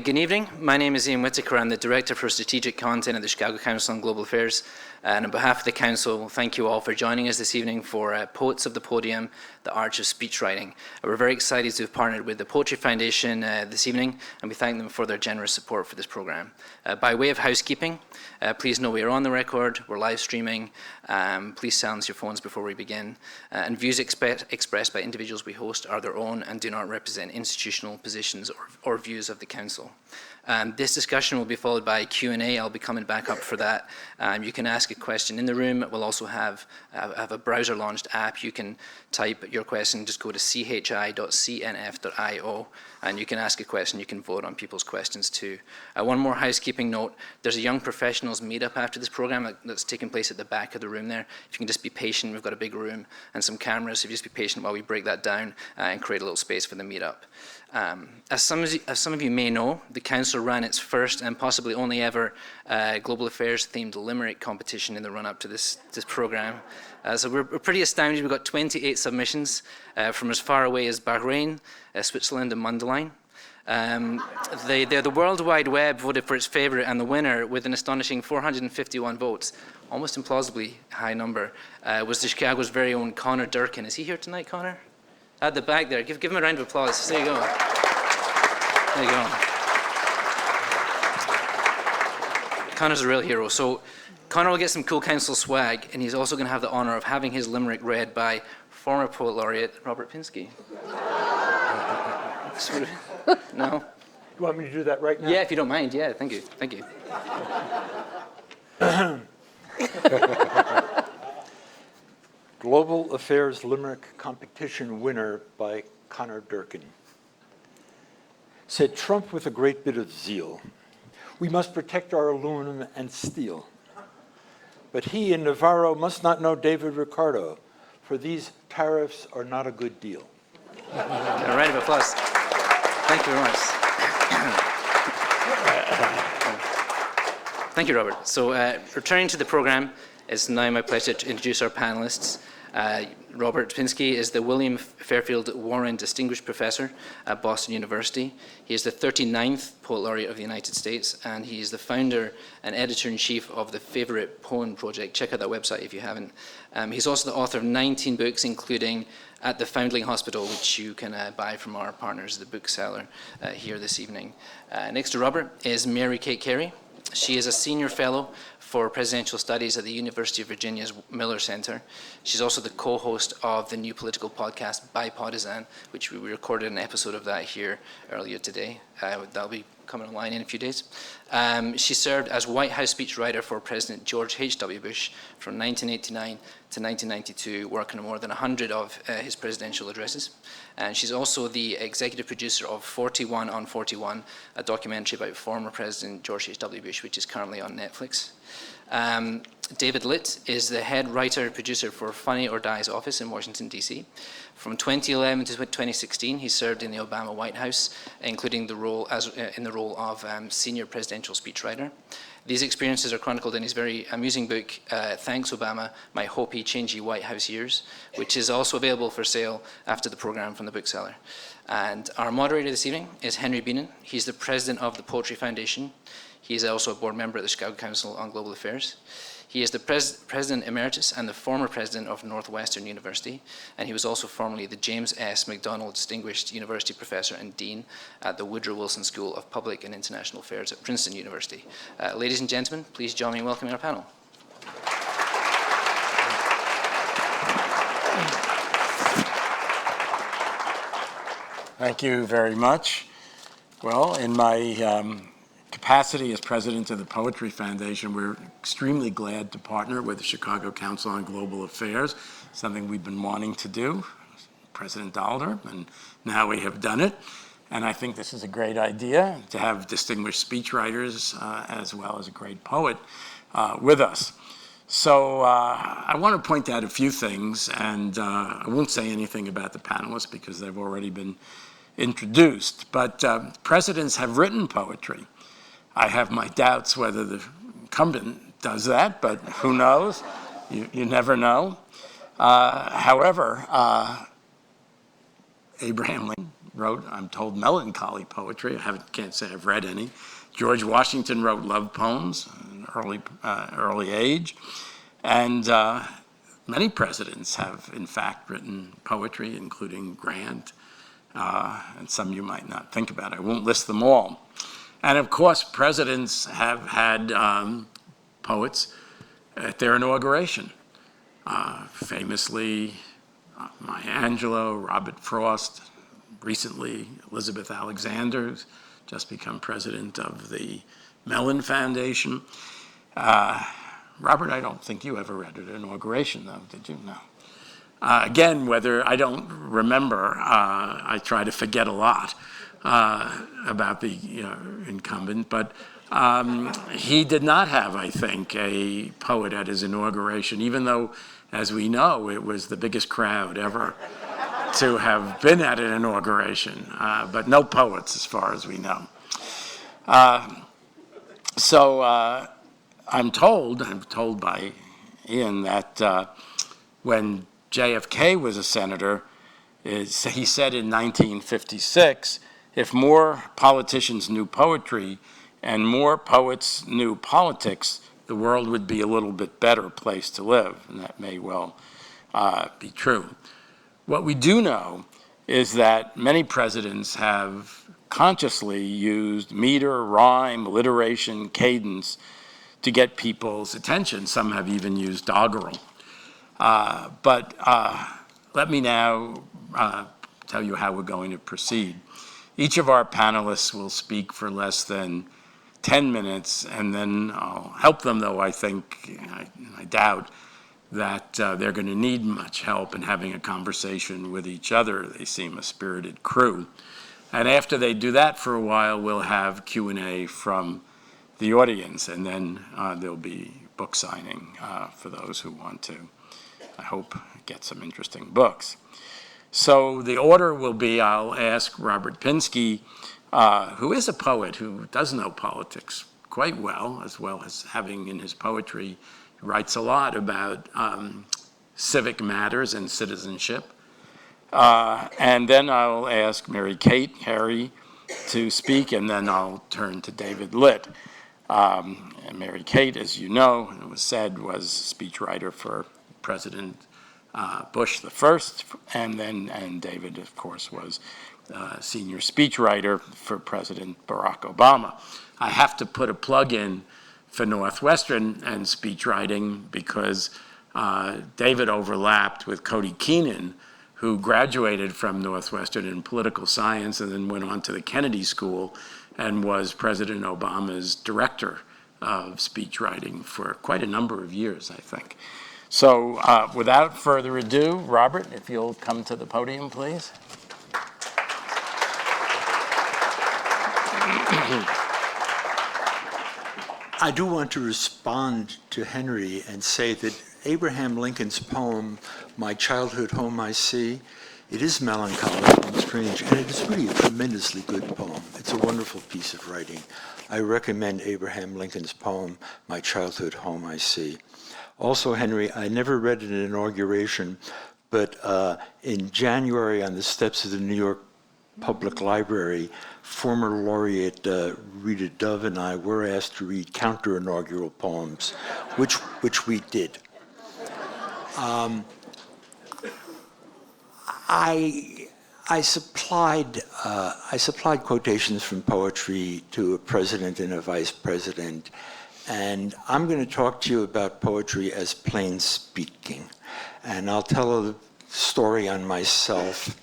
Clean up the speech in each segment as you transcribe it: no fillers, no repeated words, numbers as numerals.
Good evening. My name is Ian Whittaker. I'm the Director for Strategic Content at the Chicago Council on Global Affairs. And on behalf of the Council, thank you all for joining us this evening for Poets of the Podium, the Art of Speechwriting. We're very excited to have partnered with the Poetry Foundation this evening, and we thank them for their generous support for this program. By way of housekeeping, please know we are on the record, we're live streaming. Please silence your phones before we begin. And views expressed by individuals we host are their own and do not represent institutional positions or views of the Council. This discussion will be followed by Q&A. I'll be coming back up for that. You can ask a question in the room. We'll also have a browser-launched app. You can type your question, just go to chi.cnf.io, and you can ask a question. You can vote on people's questions too. One more housekeeping note. There's a young professionals meetup after this program that's taking place at the back of the room there. If you can just be patient, we've got a big room and some cameras, so if you just be patient while we break that down and create a little space for the meetup. As some of you may know, the Council ran its first and possibly only ever Global Affairs themed limerick competition in the run-up to this program. So we're pretty astounded. We've got 28 submissions from as far away as Bahrain, Switzerland and Mundelein. The World Wide Web voted for its favourite, and the winner, with an astonishing 451 votes, almost implausibly high number, was the Chicago's very own Connor Durkin. Is he here tonight, Connor? At the back there. Give him a round of applause. There you go. There you go. Connor's a real hero. So Connor will get some cool Council swag, and he's also going to have the honour of having his limerick read by former Poet Laureate Robert Pinsky. No? You want me to do that right now? Yeah, if you don't mind. Yeah, thank you. Thank you. Global Affairs Limerick Competition winner by Connor Durkin. Said Trump with a great bit of zeal, "We must protect our aluminum and steel. But he in Navarro must not know David Ricardo, for these tariffs are not a good deal." A round of applause. Thank you very much. Thank you, Robert. So returning to the program, it's now my pleasure to introduce our panelists. Robert Pinsky is the William Fairfield Warren Distinguished Professor at Boston University. He is the 39th Poet Laureate of the United States, and he is the founder and editor-in-chief of the Favorite Poem Project. Check out that website if you haven't. He's also the author of 19 books, including At the Foundling Hospital, which you can buy from our partners, the bookseller, here this evening. Next to Robert is Mary Kate Carey. She is a senior fellow for presidential studies at the University of Virginia's Miller Center. She's also the co-host of the new political podcast by Podium, which we recorded an episode of that here earlier today. That'll be coming online in a few days. She served as White House speechwriter for President George H.W. Bush from 1989 to 1992, working on more than 100 of his presidential addresses. And she's also the executive producer of 41 on 41, a documentary about former President George H.W. Bush, which is currently on Netflix. David Litt is the head writer-producer for Funny or Die's office in Washington, D.C. From 2011 to 2016, he served in the Obama White House, including the role of senior presidential speechwriter. These experiences are chronicled in his very amusing book, Thanks, Obama, My Hopey, Changey White House Years, which is also available for sale after the program from the bookseller. And our moderator this evening is Henry Beenan. He's the president of the Poetry Foundation. He's also a board member at the Chicago Council on Global Affairs. He is the president emeritus and the former president of Northwestern University, and he was also formerly the James S. McDonald Distinguished University Professor and Dean at the Woodrow Wilson School of Public and International Affairs at Princeton University. Ladies and gentlemen, please join me in welcoming our panel. Thank you very much. Well, in my capacity as president of the Poetry Foundation, we're extremely glad to partner with the Chicago Council on Global Affairs, something we've been wanting to do, President Dolder, and now we have done it. And I think this is a great idea to have distinguished speechwriters as well as a great poet with us. So I want to point out a few things, and I won't say anything about the panelists because they've already been introduced, but presidents have written poetry. I have my doubts whether the incumbent does that, but who knows? You never know. However, Abraham Lincoln wrote, I'm told, melancholy poetry. Can't say I've read any. George Washington wrote love poems at an early age. And many presidents have, in fact, written poetry, including Grant, and some you might not think about. I won't list them all. And of course, presidents have had poets at their inauguration. Famously, Maya Angelou, Robert Frost, recently Elizabeth Alexander, who's just become president of the Mellon Foundation. Robert, I don't think you ever read at an inauguration, though, did you? No. Again, whether I don't remember, I try to forget a lot about the incumbent, but he did not have, I think, a poet at his inauguration, even though, as we know, it was the biggest crowd ever to have been at an inauguration, but no poets as far as we know. I'm told by Ian that when JFK was a senator, he said in 1956, if more politicians knew poetry and more poets knew politics, the world would be a little bit better place to live, and that may well be true. What we do know is that many presidents have consciously used meter, rhyme, alliteration, cadence to get people's attention. Some have even used doggerel. But let me now tell you how we're going to proceed. Each of our panelists will speak for less than 10 minutes, and then I'll help them, though I doubt that they're going to need much help in having a conversation with each other. They seem a spirited crew. And after they do that for a while, we'll have Q&A from the audience, and then there'll be book signing for those who want to, I hope, get some interesting books. So the order will be, I'll ask Robert Pinsky, who is a poet who does know politics quite well as having in his poetry, he writes a lot about civic matters and citizenship. And then I'll ask Mary Kate Harry to speak, and then I'll turn to David Litt. And Mary Kate, as you know, it was said, was speechwriter for President Bush the First, and David, of course, was senior speechwriter for President Barack Obama. I have to put a plug in for Northwestern and speechwriting because David overlapped with Cody Keenan, who graduated from Northwestern in political science and then went on to the Kennedy School and was President Obama's director of speechwriting for quite a number of years, I think. So without further ado, Robert, if you'll come to the podium, please. I do want to respond to Henry and say that Abraham Lincoln's poem, My Childhood Home I See, it is melancholy and strange, and it is really a tremendously good poem. It's a wonderful piece of writing. I recommend Abraham Lincoln's poem, My Childhood Home I See. Also, Henry, I never read an inauguration, but in January on the steps of the New York Public Library, former laureate Rita Dove and I were asked to read counter-inaugural poems, which we did. I supplied quotations from poetry to a president and a vice president, and I'm going to talk to you about poetry as plain speaking. And I'll tell a story on myself.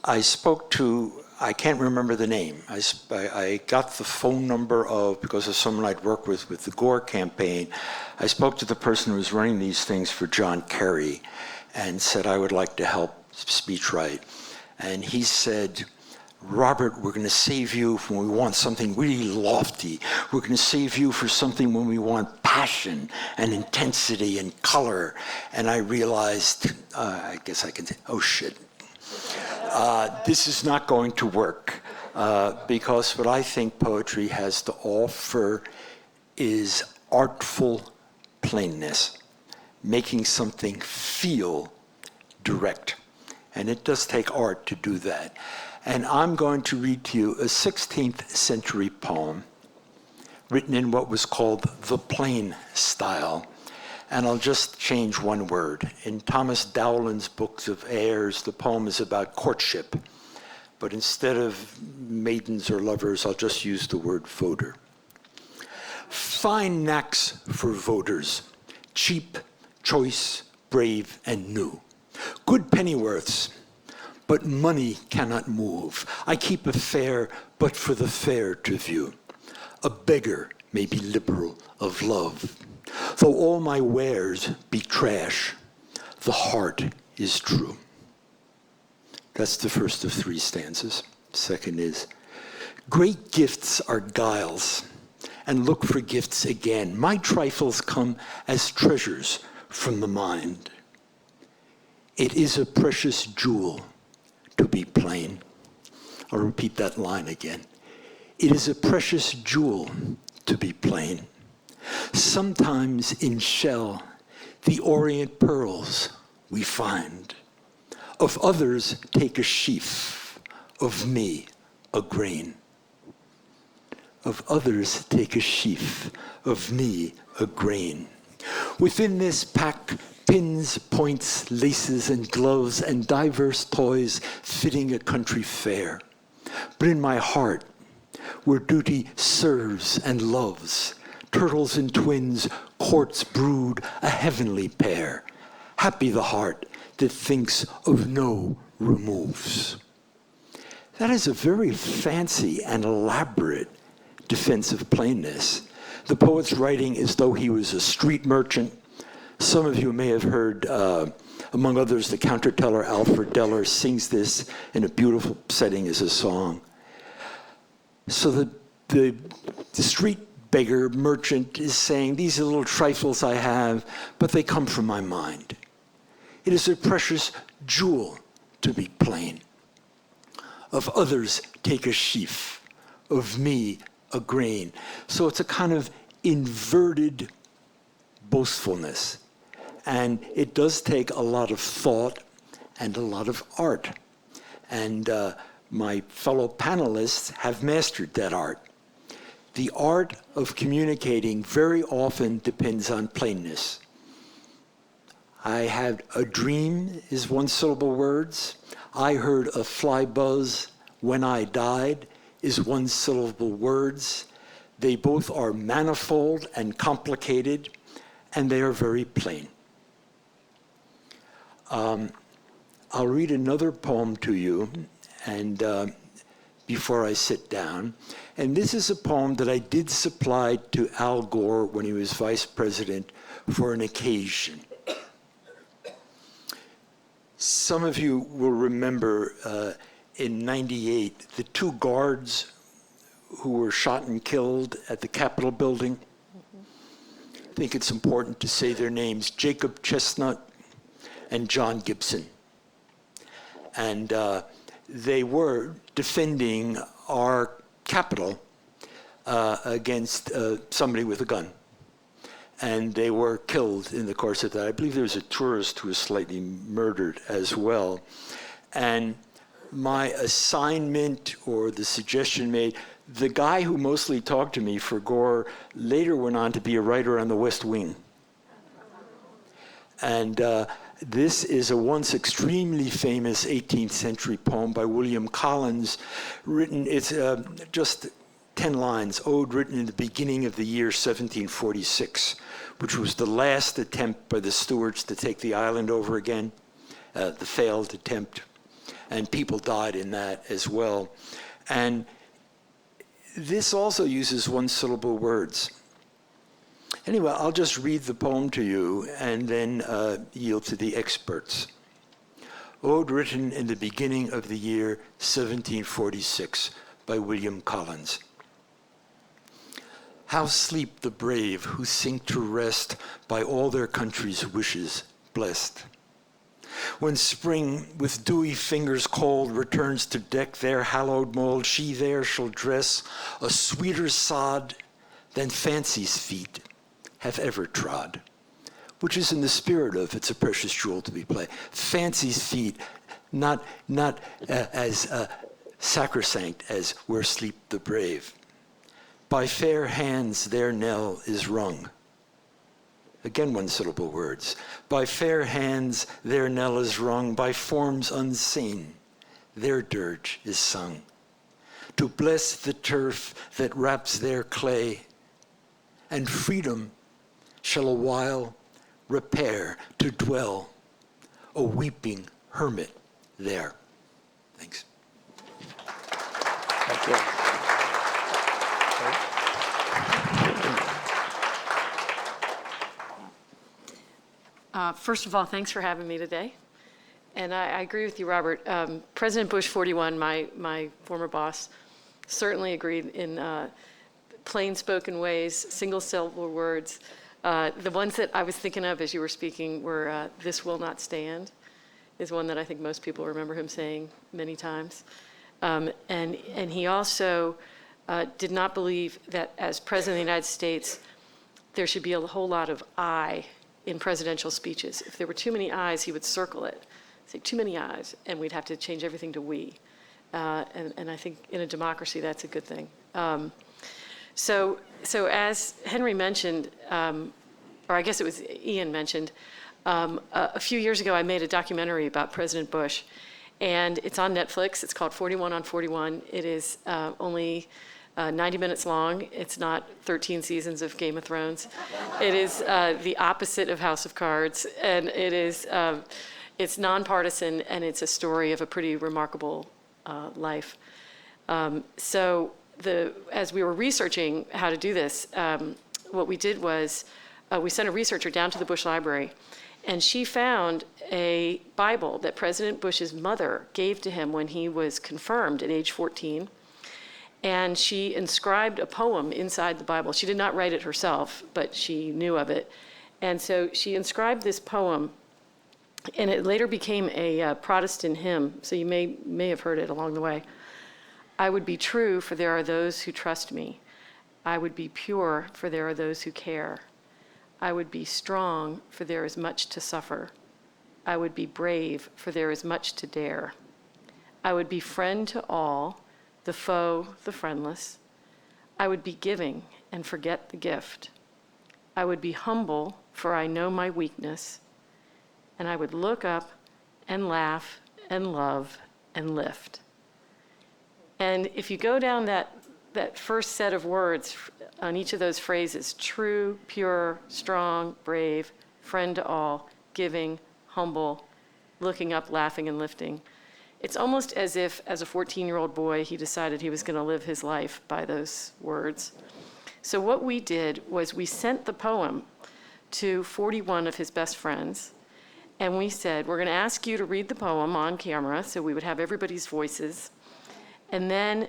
I spoke to, I can't remember the name. I got the phone number because of someone I'd worked with the Gore campaign. I spoke to the person who was running these things for John Kerry and said I would like to help speechwrite. And he said, Robert, we're going to save you when we want something really lofty. We're going to save you for something when we want passion and intensity and color. And I realized, I guess I can say, oh shit. This is not going to work because what I think poetry has to offer is artful plainness, making something feel direct. And it does take art to do that. And I'm going to read to you a 16th century poem written in what was called the plain style. And I'll just change one word. In Thomas Dowland's books of airs, the poem is about courtship. But instead of maidens or lovers, I'll just use the word voter. Fine knacks for voters, cheap, choice, brave, and new. Good pennyworths, but money cannot move. I keep a fare, but for the fair to view. A beggar may be liberal of love. Though all my wares be trash, the heart is true. That's the first of 3 stanzas. Second is, great gifts are guiles, and look for gifts again. My trifles come as treasures from the mind. It is a precious jewel to be plain. I'll repeat that line again. It is a precious jewel to be plain. Sometimes in shell, the orient pearls we find. Of others take a sheaf, of me a grain. Of others take a sheaf, of me a grain. Within this pack, pins, points, laces, and gloves, and diverse toys fitting a country fair. But in my heart, where duty serves and loves, turtles and twins, courts brood a heavenly pair. Happy the heart that thinks of no removes. That is a very fancy and elaborate defense of plainness. The poet's writing as though he was a street merchant. Some of you may have heard, among others, the counterteller Alfred Deller sings this in a beautiful setting as a song. So the street beggar merchant is saying, these are little trifles I have, but they come from my mind. It is a precious jewel to be plain. Of others take a sheaf, of me a grain. So it's a kind of inverted boastfulness. And it does take a lot of thought and a lot of art. And my fellow panelists have mastered that art. The art of communicating very often depends on plainness. I had a dream is 1-syllable words. I heard a fly buzz when I died is 1-syllable words. They both are manifold and complicated, and they are very plain. I'll read another poem to you, and before I sit down. And this is a poem that I did supply to Al Gore when he was vice president for an occasion. Some of you will remember in '98, the 2 guards who were shot and killed at the Capitol building. I think it's important to say their names, Jacob Chestnut and John Gibson. And they were defending our Capitol against somebody with a gun. And they were killed in the course of that. I believe there was a tourist who was slightly murdered as well. And my assignment or the suggestion made, the guy who mostly talked to me for Gore later went on to be a writer on the West Wing. And this is a once extremely famous 18th century poem by William Collins, written, it's just 10 lines, ode written in the beginning of the year 1746, which was the last attempt by the Stuarts to take the island over again, the failed attempt, and people died in that as well. And this also uses 1-syllable words. Anyway, I'll just read the poem to you and then yield to the experts. Ode written in the beginning of the year 1746 by William Collins. How sleep the brave who sink to rest by all their country's wishes blessed. When spring with dewy fingers cold returns to deck their hallowed mold, she there shall dress a sweeter sod than fancy's feet, have ever trod, which is in the spirit of it's a precious jewel to be played. Fancy's feet, not as sacrosanct as where sleep the brave. By fair hands their knell is rung. Again, one-syllable words. By fair hands their knell is rung, by forms unseen their dirge is sung. To bless the turf that wraps their clay, and freedom shall a while repair to dwell, a weeping hermit there. Thanks. Thank you. First of all, thanks for having me today. And I agree with you, Robert. President Bush 41, my former boss, certainly agreed in plain-spoken ways, single-syllable words. The ones that I was thinking of as you were speaking were, "This will not stand," is one that I think most people remember him saying many times. And he also did not believe that as President of the United States, there should be a whole lot of I in presidential speeches. If there were too many I's, he would circle it, say too many I's, and we'd have to change everything to we. And I think in a democracy, that's a good thing. So as Henry mentioned, or I guess it was Ian mentioned, a few years ago, I made a documentary about President Bush, and it's on Netflix. It's called 41 on 41. It is only 90 minutes long. It's not 13 seasons of Game of Thrones. It is the opposite of House of Cards, and it is it's nonpartisan, and it's a story of a pretty remarkable life. So as we were researching how to do this, what we did was we sent a researcher down to the Bush Library, and she found a Bible that President Bush's mother gave to him when he was confirmed at age 14. And she inscribed a poem inside the Bible. She did not write it herself, but she knew of it. And so she inscribed this poem, and it later became a Protestant hymn, so you may have heard it along the way. I would be true, for there are those who trust me. I would be pure, for there are those who care. I would be strong, for there is much to suffer. I would be brave, for there is much to dare. I would be friend to all, the foe, the friendless. I would be giving and forget the gift. I would be humble, for I know my weakness. And I would look up and laugh and love and lift. And if you go down that first set of words on each of those phrases, true, pure, strong, brave, friend to all, giving, humble, looking up, laughing, and lifting, it's almost as if, as a 14-year-old boy, he decided he was going to live his life by those words. So what we did was we sent the poem to 41 of his best friends, and we said, we're going to ask you to read the poem on camera, so we would have everybody's voices, and then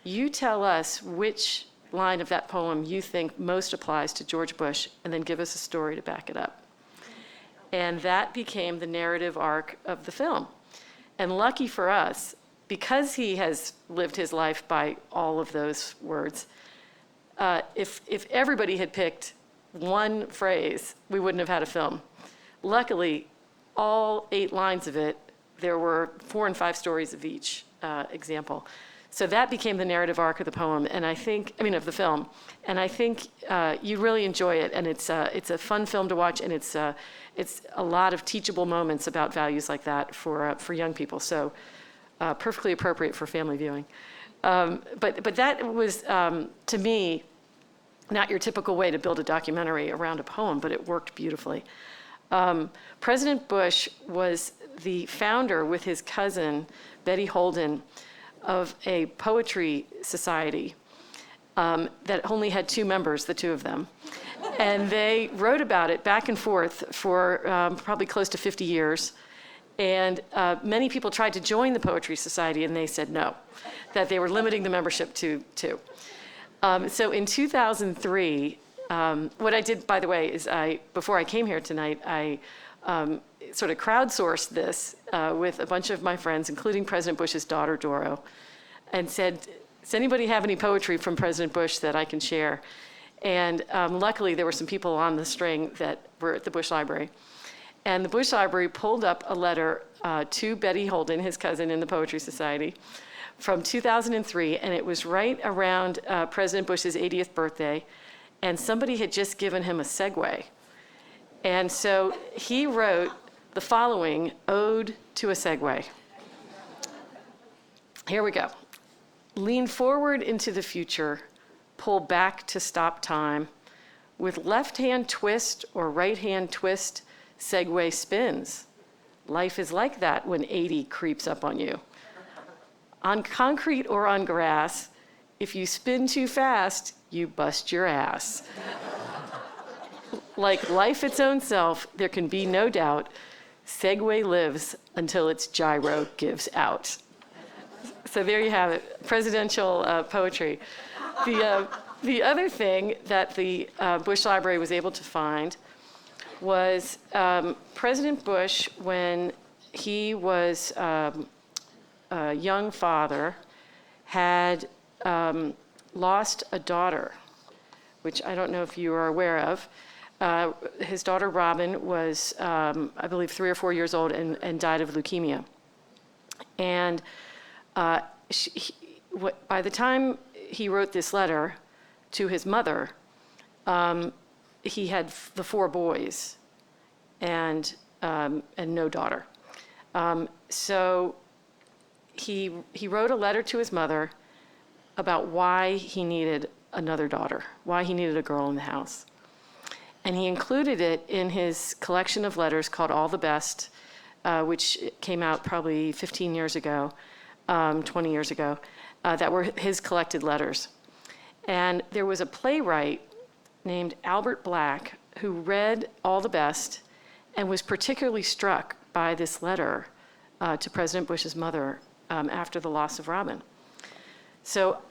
you tell us which line of that poem you think most applies to George Bush, and then give us a story to back it up. And that became the narrative arc of the film. And lucky for us, because he has lived his life by all of those words, if everybody had picked one phrase, we wouldn't have had a film. Luckily, all 8 lines of it, there were 4 and 5 stories of each example. So that became the narrative arc of the poem, and of the film. And I think you really enjoy it, and it's a fun film to watch, and it's a lot of teachable moments about values like that for young people. So perfectly appropriate for family viewing. But that was, to me, not your typical way to build a documentary around a poem, but it worked beautifully. President Bush was the founder, with his cousin, Betty Holden, of a poetry society that only had 2 members, the 2 of them. And they wrote about it back and forth for probably close to 50 years. And many people tried to join the Poetry Society, and they said no, that they were limiting the membership to 2. So in 2003, what I did, by the way, is before I came here tonight, I sort of crowdsourced this with a bunch of my friends, including President Bush's daughter, Doro, and said, does anybody have any poetry from President Bush that I can share? And luckily, there were some people on the string that were at the Bush Library. And the Bush Library pulled up a letter to Betty Holden, his cousin in the Poetry Society, from 2003, and it was right around President Bush's 80th birthday, and somebody had just given him a segue. And so he wrote the following ode to a segue. Here we go. Lean forward into the future, pull back to stop time. With left hand twist or right hand twist, segue spins. Life is like that when 80 creeps up on you. On concrete or on grass, if you spin too fast, you bust your ass. Like life its own self, there can be no doubt, segue lives until its gyro gives out. So there you have it, presidential poetry. The other thing that the Bush Library was able to find was President Bush, when he was a young father, had lost a daughter, which I don't know if you are aware of. His daughter Robin was, I believe, 3 or 4 years old and died of leukemia. And by the time he wrote this letter to his mother, he had the 4 boys and no daughter. So he wrote a letter to his mother about why he needed another daughter, why he needed a girl in the house. And he included it in his collection of letters called All the Best, which came out probably 15 years ago, 20 years ago, that were his collected letters. And there was a playwright named Albert Black who read All the Best and was particularly struck by this letter to President Bush's mother after the loss of Robin. So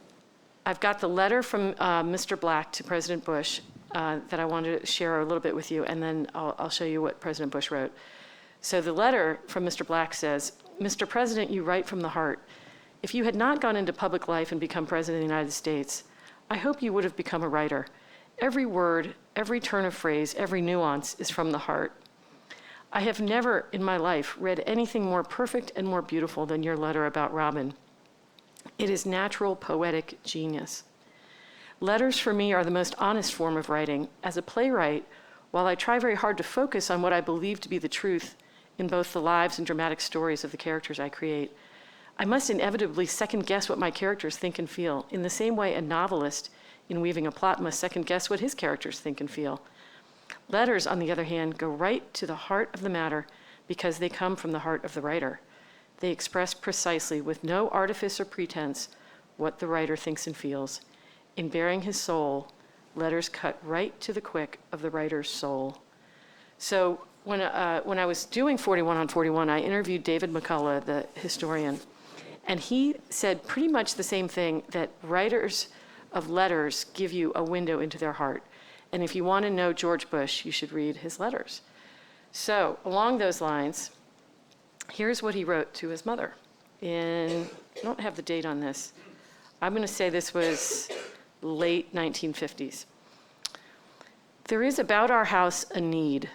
I've got the letter from Mr. Black to President Bush that I wanted to share a little bit with you, and then I'll show you what President Bush wrote. So the letter from Mr. Black says, "Mr. President, you write from the heart. If you had not gone into public life and become President of the United States, I hope you would have become a writer. Every word, every turn of phrase, every nuance is from the heart. I have never in my life read anything more perfect and more beautiful than your letter about Robin. It is natural poetic genius. Letters for me are the most honest form of writing. As a playwright, while I try very hard to focus on what I believe to be the truth in both the lives and dramatic stories of the characters I create, I must inevitably second guess what my characters think and feel, in the same way a novelist, in weaving a plot, must second guess what his characters think and feel. Letters, on the other hand, go right to the heart of the matter because they come from the heart of the writer. They express precisely, with no artifice or pretense, what the writer thinks and feels. In bearing his soul, letters cut right to the quick of the writer's soul." So when I was doing 41 on 41, I interviewed David McCullough, the historian, and he said pretty much the same thing, that writers of letters give you a window into their heart. And if you want to know George Bush, you should read his letters. So along those lines, here's what he wrote to his mother. I don't have the date on this. I'm going to say this was late 1950s. "There is about our house a need,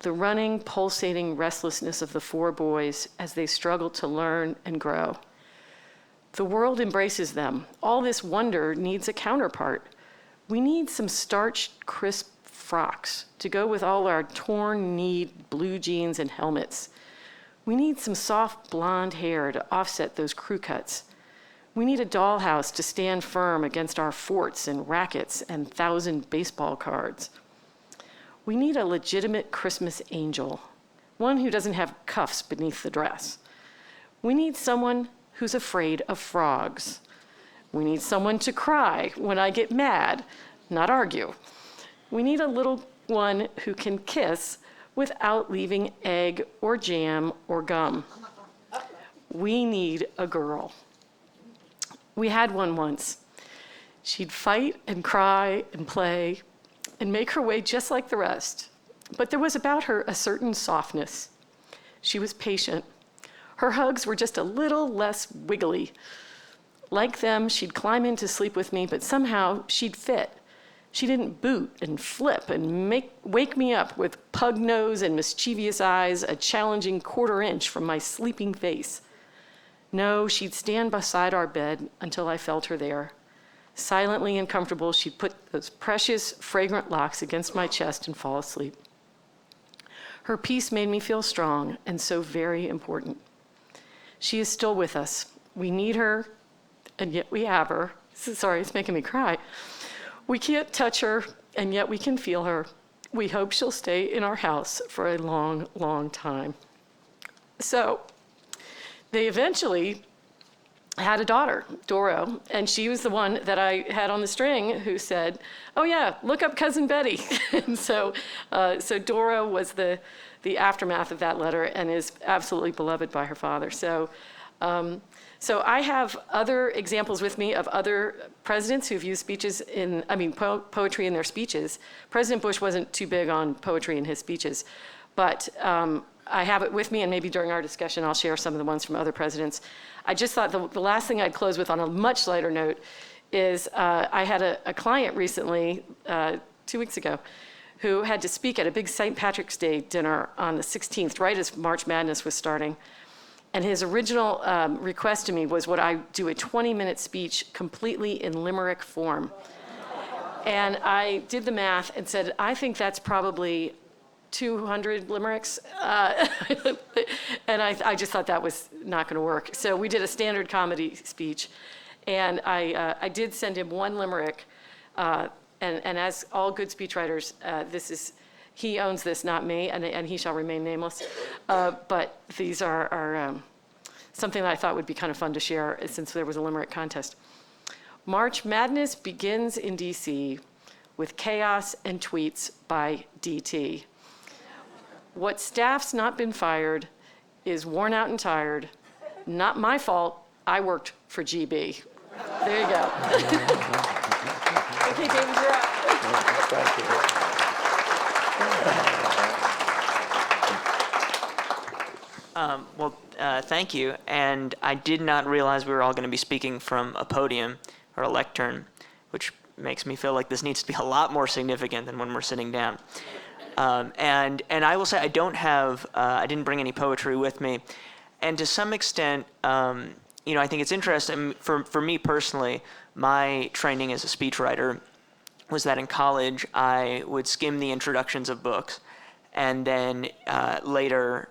the running, pulsating restlessness of the 4 boys as they struggle to learn and grow. The world embraces them. All this wonder needs a counterpart. We need some starched, crisp frocks to go with all our torn-kneed blue jeans and helmets. We need some soft blonde hair to offset those crew cuts. We need a dollhouse to stand firm against our forts and rackets and 1,000 baseball cards. We need a legitimate Christmas angel, one who doesn't have cuffs beneath the dress. We need someone who's afraid of frogs. We need someone to cry when I get mad, not argue. We need a little one who can kiss without leaving egg or jam or gum. We need a girl. We had one once. She'd fight and cry and play and make her way just like the rest. But there was about her a certain softness. She was patient. Her hugs were just a little less wiggly. Like them, she'd climb in to sleep with me, but somehow she'd fit. She didn't boot and flip and wake me up with pug nose and mischievous eyes a challenging 1/4 inch from my sleeping face. No, she'd stand beside our bed until I felt her there. Silently and comfortable, she'd put those precious, fragrant locks against my chest and fall asleep. Her peace made me feel strong and so very important. She is still with us. We need her, and yet we have her. Sorry, it's making me cry. We can't touch her, and yet we can feel her. We hope she'll stay in our house for a long, long time. So they eventually had a daughter, Doro, and she was the one that I had on the string who said, oh yeah, look up Cousin Betty. And so Doro was the aftermath of that letter and is absolutely beloved by her father. So I have other examples with me of other presidents who've used poetry in their speeches. President Bush wasn't too big on poetry in his speeches, but I have it with me, and maybe during our discussion I'll share some of the ones from other presidents. I just thought the last thing I'd close with on a much lighter note is I had a client recently, 2 weeks ago, who had to speak at a big St. Patrick's Day dinner on the 16th, right as March Madness was starting. And his original request to me was would I do a 20-minute speech completely in limerick form. And I did the math and said, I think that's probably 200 limericks. And I just thought that was not going to work. So we did a standard comedy speech. And I did send him one limerick. And as all good speechwriters, he owns this, not me, and he shall remain nameless. But these are something that I thought would be kind of fun to share since there was a limerick contest. March Madness begins in D.C. with chaos and tweets by DT. What staff's not been fired is worn out and tired. Not my fault, I worked for GB. There you go. Okay, David, you're up. Thank you. Thank you. And I did not realize we were all going to be speaking from a podium or a lectern, which makes me feel like this needs to be a lot more significant than when we're sitting down. And I will say I didn't bring any poetry with me. And to some extent, I think it's interesting. For me personally, my training as a speechwriter was that in college I would skim the introductions of books, and then later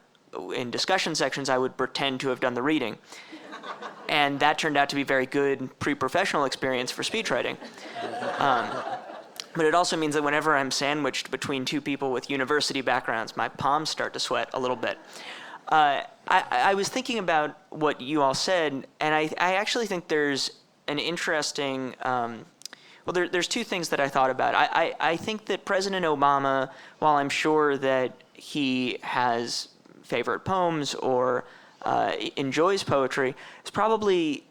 in discussion sections I would pretend to have done the reading. And that turned out to be a very good pre-professional experience for speechwriting. But it also means that whenever I'm sandwiched between two people with university backgrounds, my palms start to sweat a little bit. I was thinking about what you all said, and I actually think there's an interesting, there's two things that I thought about. I think that President Obama, while I'm sure that he has favorite poems or enjoys poetry, is probably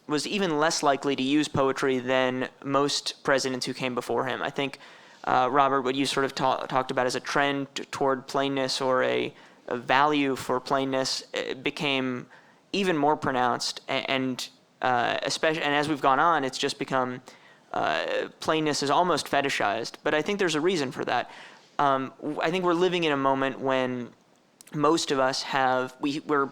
was even less likely to use poetry than most presidents who came before him. I think, Robert, what you sort of talked about as a trend toward plainness or a value for plainness became even more pronounced, and as we've gone on, it's just become plainness is almost fetishized. But I think there's a reason for that. I think we're living in a moment when most of us we're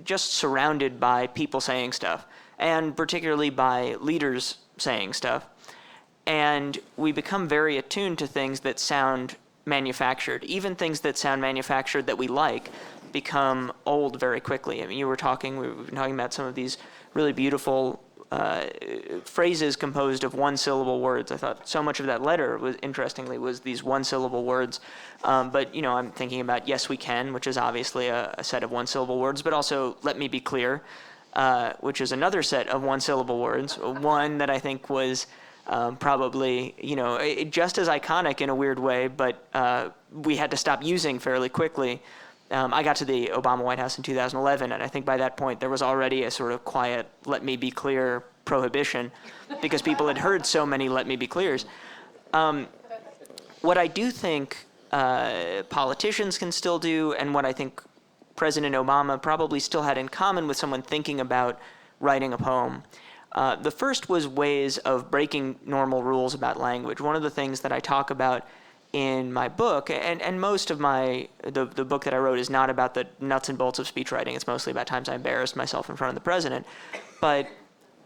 just surrounded by people saying stuff, and particularly by leaders saying stuff. And we become very attuned to things that sound manufactured. Even things that sound manufactured that we like become old very quickly. I mean, we've been talking about some of these really beautiful phrases composed of one-syllable words. I thought so much of that letter was these one-syllable words. But I'm thinking about "Yes, we can," which is obviously a set of one-syllable words, but also "Let me be clear," which is another set of one-syllable words. One that I think was probably just as iconic in a weird way, but we had to stop using fairly quickly. I got to the Obama White House in 2011, and I think by that point there was already a sort of quiet "let me be clear" prohibition because people had heard so many "let me be clears." What I do think politicians can still do, and what I think President Obama probably still had in common with someone thinking about writing a poem, The first was ways of breaking normal rules about language. One of the things that I talk about in my book, and most of the book that I wrote is not about the nuts and bolts of speechwriting. It's mostly about times I embarrassed myself in front of the president. But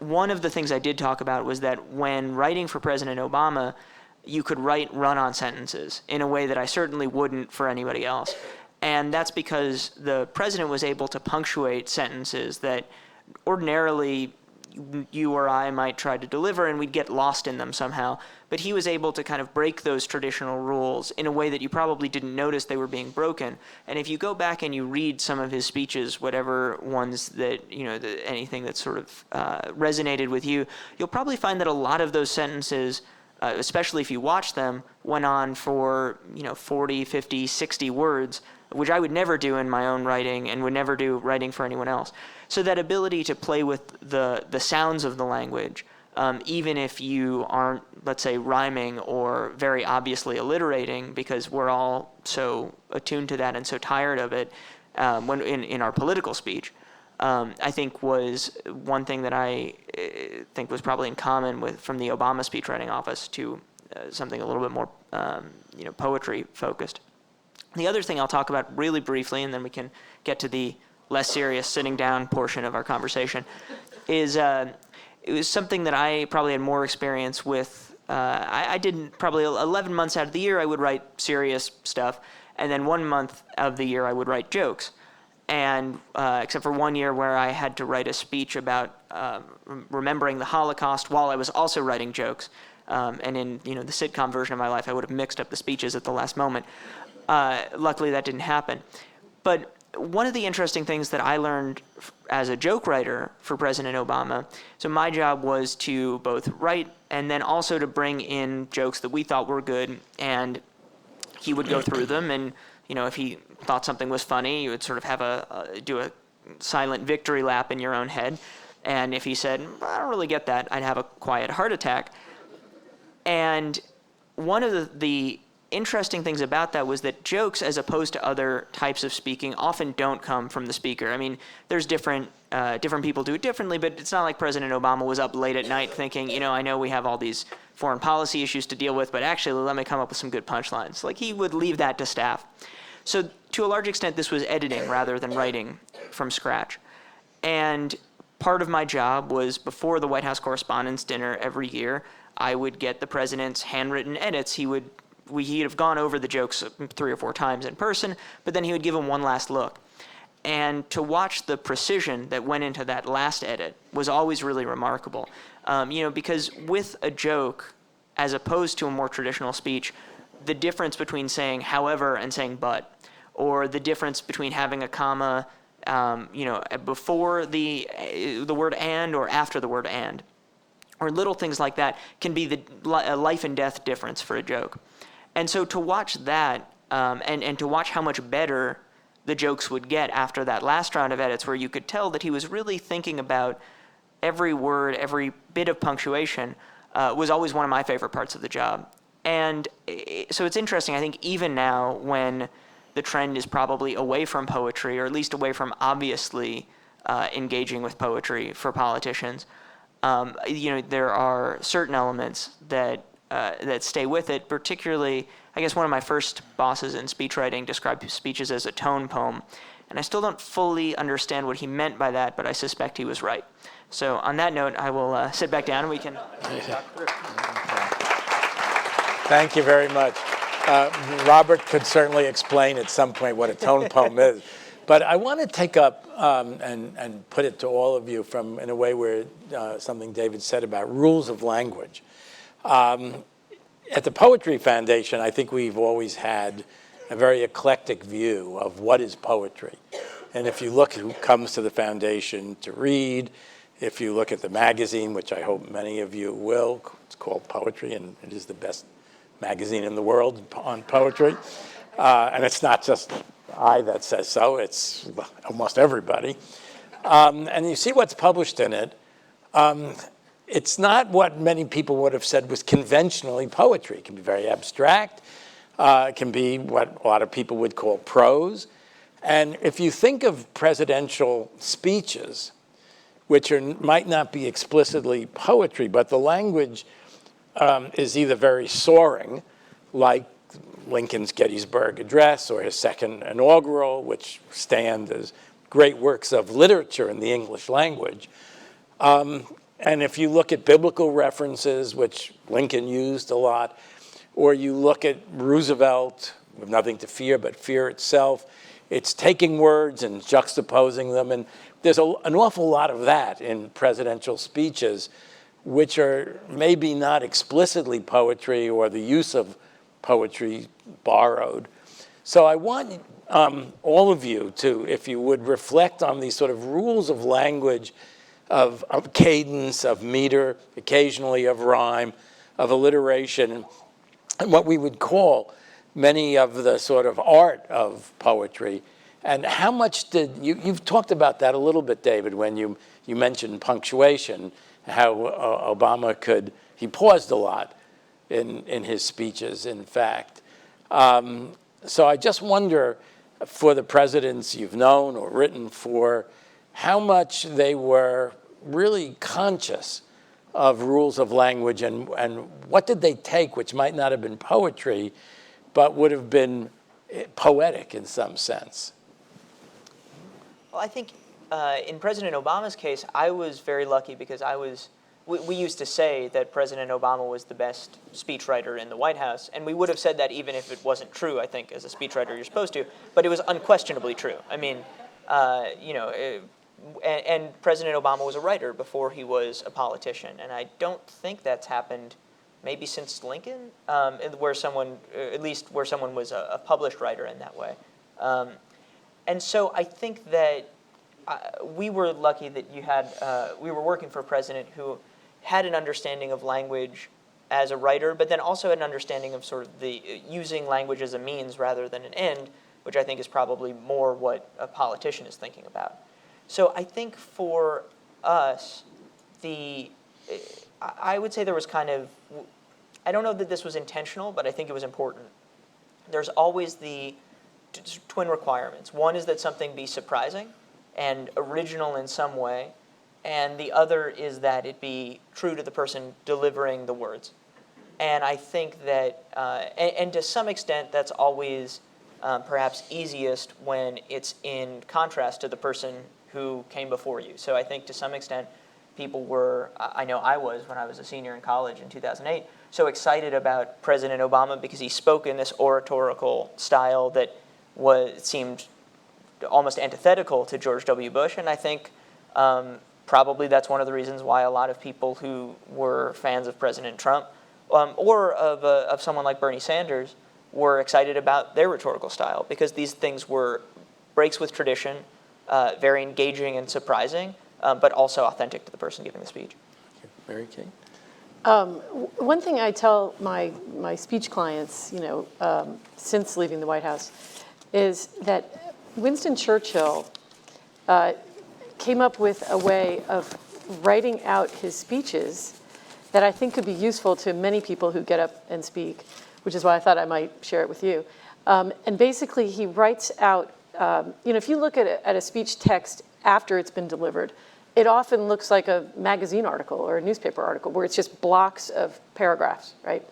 one of the things I did talk about was that when writing for President Obama, you could write run-on sentences in a way that I certainly wouldn't for anybody else. And that's because the president was able to punctuate sentences that ordinarily you or I might try to deliver and we'd get lost in them somehow. But he was able to kind of break those traditional rules in a way that you probably didn't notice they were being broken. And if you go back and you read some of his speeches, whatever ones that, anything that sort of resonated with you, you'll probably find that a lot of those sentences, especially if you watch them, went on for 40, 50, 60 words, which I would never do in my own writing and would never do writing for anyone else. So that ability to play with the sounds of the language, even if you aren't, let's say, rhyming or very obviously alliterating, because we're all so attuned to that and so tired of it when in our political speech, I think was one thing that I think was probably in common from the Obama speechwriting office to something a little bit more poetry focused. The other thing I'll talk about really briefly, and then we can get to the less serious sitting down portion of our conversation, is it was something that I probably had more experience with. I did probably 11 months out of the year I would write serious stuff, and then 1 month of the year I would write jokes. And except for 1 year where I had to write a speech about remembering the Holocaust while I was also writing jokes. And in the sitcom version of my life, I would have mixed up the speeches at the last moment. Luckily, that didn't happen. But one of the interesting things that I learned as a joke writer for President Obama, so my job was to both write and then also to bring in jokes that we thought were good, and he would go through them, and if he thought something was funny, you would sort of have do a silent victory lap in your own head, and if he said, I don't really get that, I'd have a quiet heart attack. And one of the interesting things about that was that jokes, as opposed to other types of speaking, often don't come from the speaker. I mean, there's different people do it differently, but it's not like President Obama was up late at night thinking, I know we have all these foreign policy issues to deal with, but actually let me come up with some good punchlines. Like, he would leave that to staff. So to a large extent, this was editing rather than writing from scratch. And part of my job was, before the White House Correspondents' Dinner every year, I would get the president's handwritten edits. He'd have gone over the jokes 3 or 4 times in person, but then he would give them one last look. And to watch the precision that went into that last edit was always really remarkable. Because with a joke, as opposed to a more traditional speech, the difference between saying however and saying but, or the difference between having a comma, before the word and or after the word and, or little things like that, can be a life and death difference for a joke. And so to watch that, and to watch how much better the jokes would get after that last round of edits, where you could tell that he was really thinking about every word, every bit of punctuation, was always one of my favorite parts of the job. And so it's interesting, I think even now, when the trend is probably away from poetry, or at least away from obviously engaging with poetry for politicians, there are certain elements that stay with it. Particularly, I guess one of my first bosses in speechwriting described speeches as a tone poem, and I still don't fully understand what he meant by that, but I suspect he was right. So on that note, I will sit back down and we can talk through. Thank you very much. Robert could certainly explain at some point what a tone poem is. But I want to take up and put it to all of you in a way where something David said about rules of language. At the Poetry Foundation, I think we've always had a very eclectic view of what is poetry. And if you look who comes to the foundation to read, if you look at the magazine, which I hope many of you will, it's called Poetry, and it is the best magazine in the world on poetry. And it's not just I that says so, it's almost everybody. And you see what's published in it. It's not what many people would have said was conventionally poetry. It can be very abstract. It can be what a lot of people would call prose. And if you think of presidential speeches, which might not be explicitly poetry, but the language is either very soaring, like Lincoln's Gettysburg Address or his second inaugural, which stand as great works of literature in the English language. And if you look at biblical references, which Lincoln used a lot, or you look at Roosevelt, with nothing to fear but fear itself, it's taking words and juxtaposing them. And there's an awful lot of that in presidential speeches, which are maybe not explicitly poetry or the use of poetry borrowed. So I want all of you to, if you would, reflect on these sort of rules of language, of cadence, of meter, occasionally of rhyme, of alliteration, and what we would call many of the sort of art of poetry. And how much did, you've talked about that a little bit, David, when you mentioned punctuation, how Obama he paused a lot in his speeches, in fact. So I just wonder, for the presidents you've known or written for, how much they were really conscious of rules of language, and what did they take, which might not have been poetry, but would have been poetic in some sense? Well, I think in President Obama's case, I was very lucky because we used to say that President Obama was the best speechwriter in the White House, and we would have said that even if it wasn't true. I think as a speechwriter you're supposed to, but it was unquestionably true. I mean, and President Obama was a writer before he was a politician, and I don't think that's happened maybe since Lincoln, where someone was a published writer in that way. And so I think that we were lucky that we were working for a president who had an understanding of language as a writer, but then also an understanding of sort of the using language as a means rather than an end, which I think is probably more what a politician is thinking about. So I think for us, I would say there was kind of, I don't know that this was intentional, but I think it was important. There's always the twin requirements. One is that something be surprising and original in some way, and the other is that it be true to the person delivering the words. And I think that, and to some extent, that's always perhaps easiest when it's in contrast to the person who came before you. So I think to some extent, people were, I know I was when I was a senior in college in 2008, so excited about President Obama because he spoke in this oratorical style that seemed almost antithetical to George W. Bush. And I think probably that's one of the reasons why a lot of people who were fans of President Trump or of someone like Bernie Sanders were excited about their rhetorical style, because these things were breaks with tradition, very engaging and surprising, but also authentic to the person giving the speech. Mary Kate? One thing I tell my speech clients, since leaving the White House, is that Winston Churchill came up with a way of writing out his speeches that I think could be useful to many people who get up and speak, which is why I thought I might share it with you. And basically, he writes out, if you look at a speech text after it's been delivered, it often looks like a magazine article or a newspaper article where it's just blocks of paragraphs, right?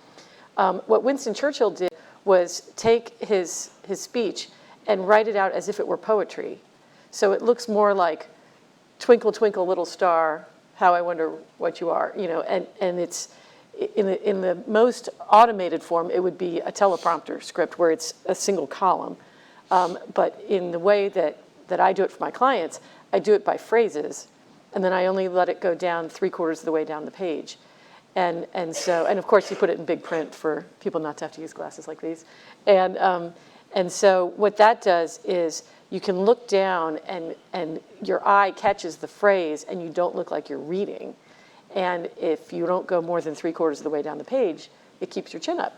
What Winston Churchill did was take his speech and write it out as if it were poetry. So it looks more like, twinkle, twinkle, little star, how I wonder what you are, and it's, in the most automated form, it would be a teleprompter script where it's a single column. But in the way that I do it for my clients, I do it by phrases, and then I only let it go down 3/4 of the way down the page. And of course you put it in big print for people not to have to use glasses like these. And so what that does is you can look down and your eye catches the phrase and you don't look like you're reading. And if you don't go more than 3/4 of the way down the page, it keeps your chin up.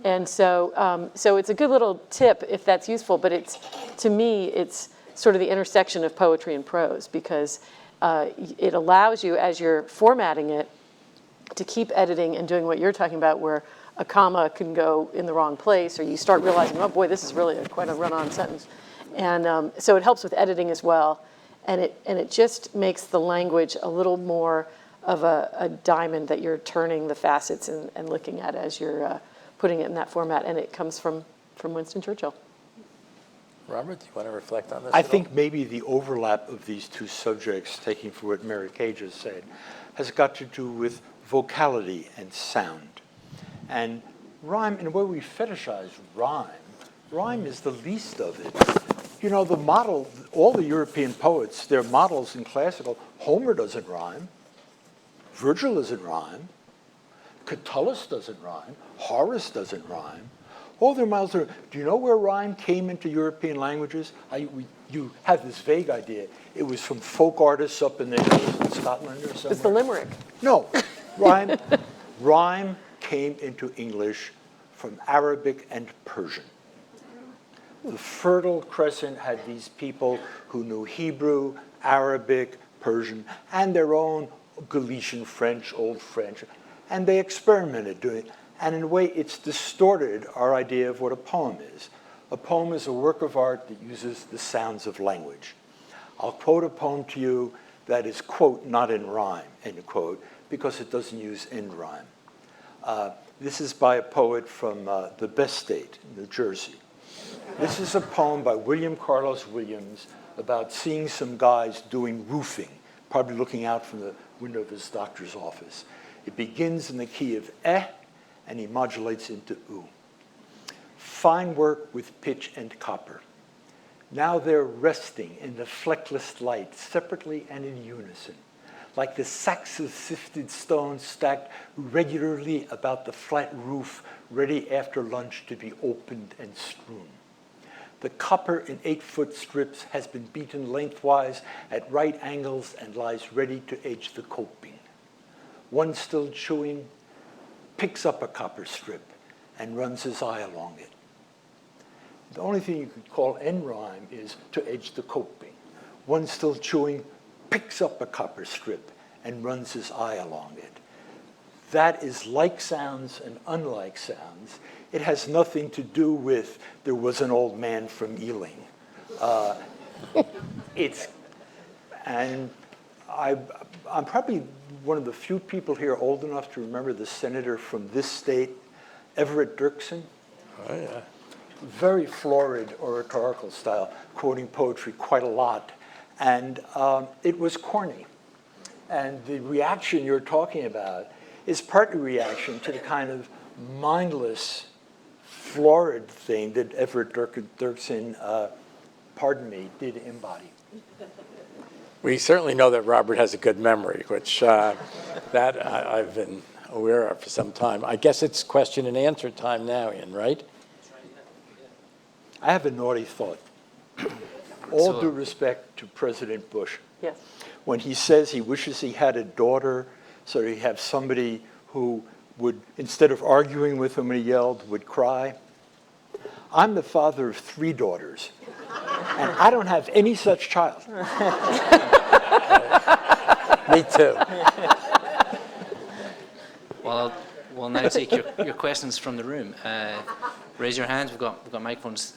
And so it's a good little tip if that's useful, but to me, it's sort of the intersection of poetry and prose, because it allows you, as you're formatting it, to keep editing and doing what you're talking about, where a comma can go in the wrong place, or you start realizing, oh boy, this is really quite a run-on sentence. And so it helps with editing as well. and it just makes the language a little more of a diamond that you're turning the facets and looking at as you're putting it in that format, and it comes from Winston Churchill. Robert, do you want to reflect on this? I think maybe the overlap of these two subjects, taking from what Mary Kay just said, has got to do with vocality and sound. And rhyme, in a way we fetishize rhyme is the least of it. You know, the model, all the European poets, their models in classical, Homer doesn't rhyme, Virgil doesn't rhyme, Catullus doesn't rhyme, Horace doesn't rhyme. All their models are, do you know where rhyme came into European languages? You have this vague idea. It was from folk artists up in the hills in Scotland or somewhere. It's the limerick. No, rhyme came into English from Arabic and Persian. The Fertile Crescent had these people who knew Hebrew, Arabic, Persian, and their own Galician French, Old French, and they experimented doing it. And in a way, it's distorted our idea of what a poem is. A poem is a work of art that uses the sounds of language. I'll quote a poem to you that is, quote, not in rhyme, end quote, because it doesn't use end rhyme. This is by a poet from the best state, New Jersey. This is a poem by William Carlos Williams about seeing some guys doing roofing, probably looking out from the window of his doctor's office. It begins in the key of eh, and he modulates into oo. Fine work with pitch and copper. Now they're resting in the fleckless light, separately and in unison, like the sacks of sifted stone stacked regularly about the flat roof, ready after lunch to be opened and strewn. The copper in 8-foot strips has been beaten lengthwise at right angles and lies ready to edge the coping. One still chewing picks up a copper strip and runs his eye along it. The only thing you could call end rhyme is to edge the coping. One still chewing picks up a copper strip and runs his eye along it. That is like sounds and unlike sounds. It has nothing to do with there was an old man from Ealing. I'm probably one of the few people here old enough to remember the senator from this state, Everett Dirksen. Oh, yeah. Very florid oratorical style, quoting poetry quite a lot. And it was corny. And the reaction you're talking about is partly reaction to the kind of mindless, florid thing that Everett Dirksen, did embody. We certainly know that Robert has a good memory, which that I've been aware of for some time. I guess it's question and answer time now, Ian, right? I have a naughty thought. All due respect to President Bush. Yes. When he says he wishes he had a daughter, so he'd have somebody who would, instead of arguing with him when he yelled, would cry. I'm the father of 3 daughters, and I don't have any such child. Me too. Well, we'll now take your questions from the room. Raise your hands. We've got microphones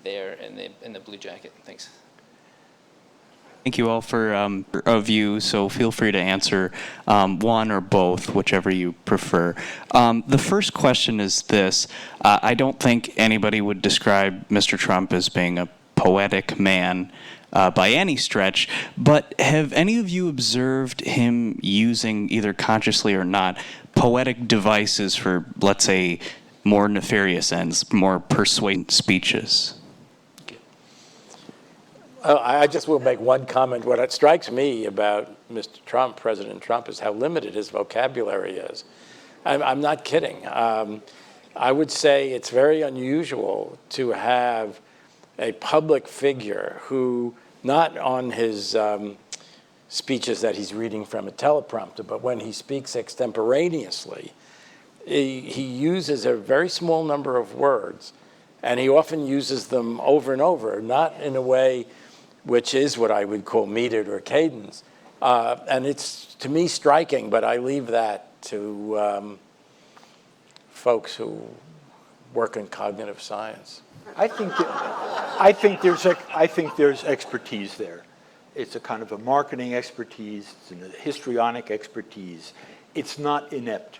there in the blue jacket. Thanks. Thank you all for a view, so feel free to answer one or both, whichever you prefer. The first question is this. I don't think anybody would describe Mr. Trump as being a poetic man by any stretch, but have any of you observed him using, either consciously or not, poetic devices for, let's say, more nefarious ends, more persuasive speeches? I just will make one comment. What strikes me about Mr. Trump, President Trump, is how limited his vocabulary is. I'm not kidding. I would say it's very unusual to have a public figure who, not on his speeches that he's reading from a teleprompter, but when he speaks extemporaneously, he uses a very small number of words, and he often uses them over and over, not in a way which is what I would call metered or cadence. And it's, to me, striking, but I leave that to folks who work in cognitive science. I think there's expertise there. It's a kind of a marketing expertise, it's a histrionic expertise. It's not inept.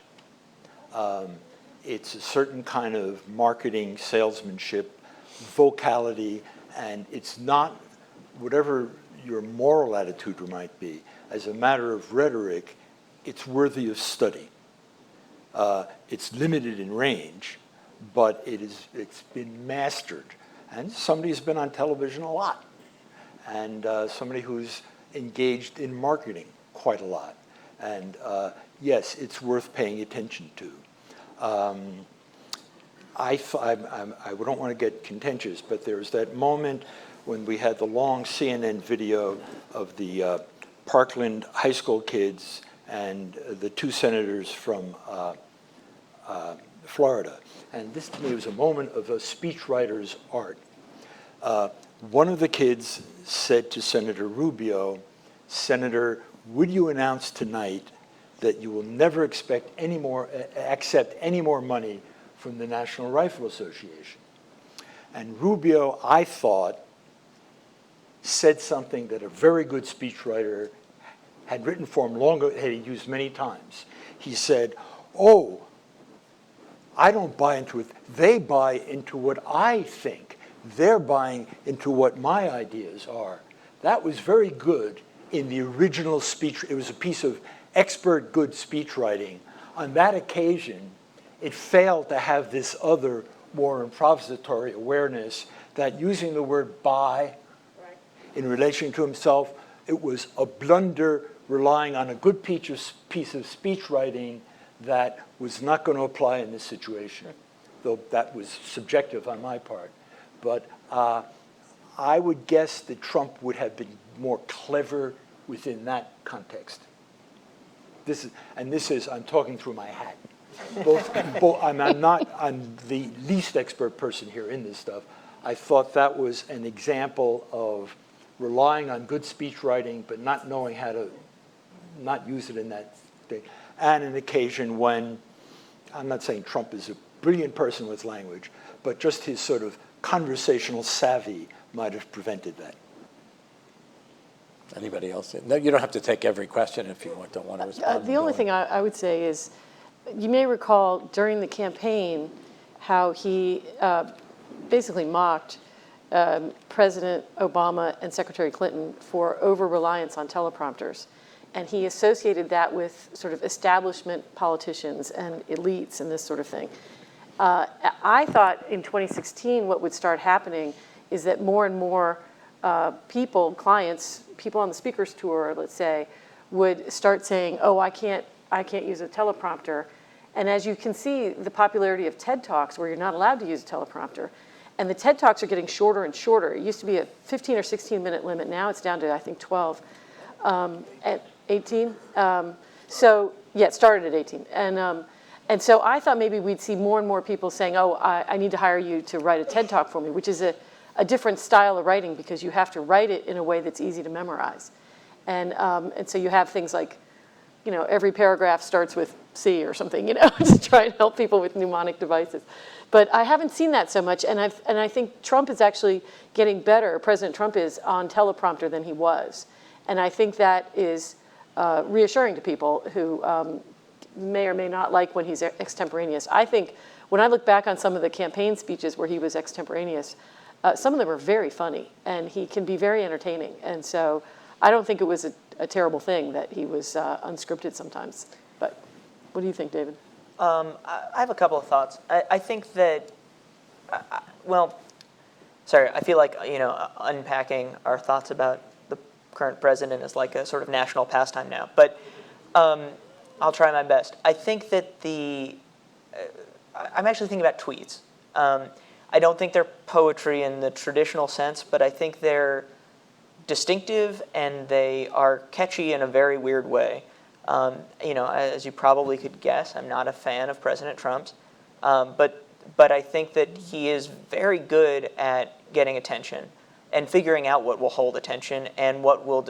It's a certain kind of marketing, salesmanship, vocality, and it's not, whatever your moral attitude might be, as a matter of rhetoric, it's worthy of study. It's limited in range, but it's been mastered. And somebody's been on television a lot, and somebody who's engaged in marketing quite a lot. And yes, it's worth paying attention to. I don't want to get contentious, but there was that moment when we had the long CNN video of the Parkland high school kids and the two senators from Florida. And this, to me, was a moment of a speechwriter's art. One of the kids said to Senator Rubio, "Senator, would you announce tonight that you will never accept any more money from the National Rifle Association?" And Rubio, I thought, said something that a very good speechwriter had written for him long ago, had he used many times. He said, "Oh, I don't buy into it. They buy into what I think. They're buying into what my ideas are." That was very good in the original speech. It was a piece of expert good speech writing. On that occasion, it failed to have this other, more improvisatory awareness that using the word "by" in relation to himself, it was a blunder relying on a good piece of speech writing that was not going to apply in this situation, though that was subjective on my part. But I would guess that Trump would have been more clever within that context. I'm talking through my hat. I'm the least expert person here in this stuff. I thought that was an example of relying on good speech writing, but not knowing how to not use it in that thing. And an occasion when, I'm not saying Trump is a brilliant person with language, but just his sort of conversational savvy might have prevented that. Anybody else? No, you don't have to take every question if you don't want to respond. The only thing I would say is, you may recall during the campaign how he basically mocked President Obama and Secretary Clinton for over-reliance on teleprompters. And he associated that with sort of establishment politicians and elites and this sort of thing. I thought in 2016 what would start happening is that more and more clients, people on the speaker's tour, let's say, would start saying, "Oh, I can't use a teleprompter." And as you can see, the popularity of TED Talks, where you're not allowed to use a teleprompter, and the TED Talks are getting shorter and shorter. It used to be a 15 or 16-minute limit. Now it's down to, I think, 12 at 18. So yeah, it started at 18. And so I thought maybe we'd see more and more people saying, "Oh, I need to hire you to write a TED Talk for me," which is a different style of writing because you have to write it in a way that's easy to memorize. And so you have things like, every paragraph starts with C or something, to try and help people with mnemonic devices. But I haven't seen that so much, and I think Trump is actually getting better, President Trump is, on teleprompter than he was. And I think that is reassuring to people who may or may not like when he's extemporaneous. I think when I look back on some of the campaign speeches where he was extemporaneous, some of them are very funny, and he can be very entertaining. And so I don't think it was a terrible thing that he was unscripted sometimes. But what do you think, David? I have a couple of thoughts. I think that, I feel like, unpacking our thoughts about the current president is like a sort of national pastime now. But I'll try my best. I think that I'm actually thinking about tweets. I don't think they're poetry in the traditional sense, but I think they're distinctive and they are catchy in a very weird way. As you probably could guess, I'm not a fan of President Trump's, but I think that he is very good at getting attention and figuring out what will hold attention and what will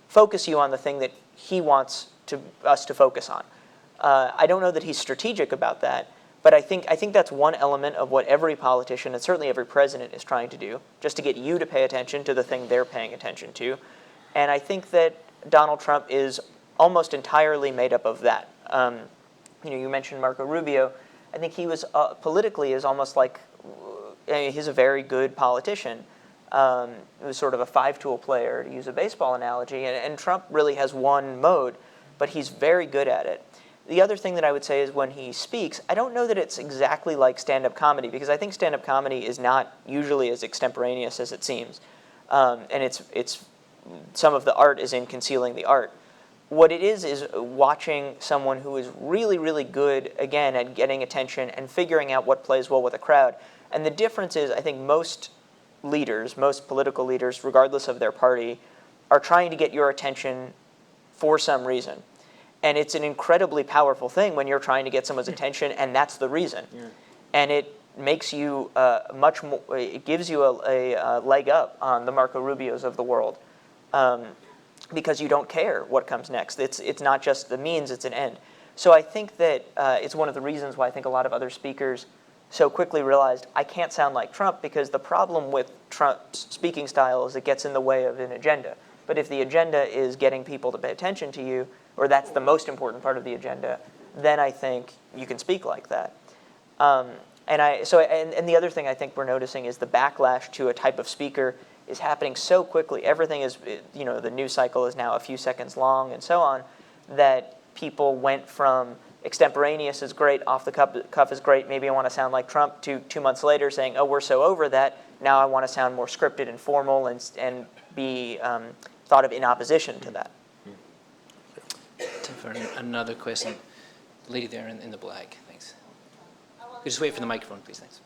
focus you on the thing that he wants us to focus on. I don't know that he's strategic about that, But I think that's one element of what every politician, and certainly every president, is trying to do, just to get you to pay attention to the thing they're paying attention to. And I think that Donald Trump is almost entirely made up of that. You mentioned Marco Rubio. I think he was, politically, is almost like, he's a very good politician. He was sort of a five-tool player, to use a baseball analogy. And Trump really has one mode, but he's very good at it. The other thing that I would say is when he speaks, I don't know that it's exactly like stand-up comedy, because I think stand-up comedy is not usually as extemporaneous as it seems. And it's some of the art is in concealing the art. What it is watching someone who is really, really good, again, at getting attention and figuring out what plays well with a crowd. And the difference is, I think most leaders, most political leaders, regardless of their party, are trying to get your attention for some reason. And it's an incredibly powerful thing when you're trying to get someone's attention, and that's the reason. Yeah. And it makes you much more, it gives you a leg up on the Marco Rubios of the world, because you don't care what comes next. It's not just the means, it's an end. So I think that it's one of the reasons why I think a lot of other speakers so quickly realized, I can't sound like Trump, because the problem with Trump's speaking style is it gets in the way of an agenda. But if the agenda is getting people to pay attention to you, or that's the most important part of the agenda, then I think you can speak like that. And the other thing I think we're noticing is the backlash to a type of speaker is happening so quickly. Everything is, the news cycle is now a few seconds long and so on, that people went from extemporaneous is great, off the cuff is great, maybe I want to sound like Trump, to 2 months later saying, oh, we're so over that, now I want to sound more scripted and formal and be thought of in opposition to that. Time for another question. Lady there in the black, thanks. Could you just wait for the microphone, please, thanks.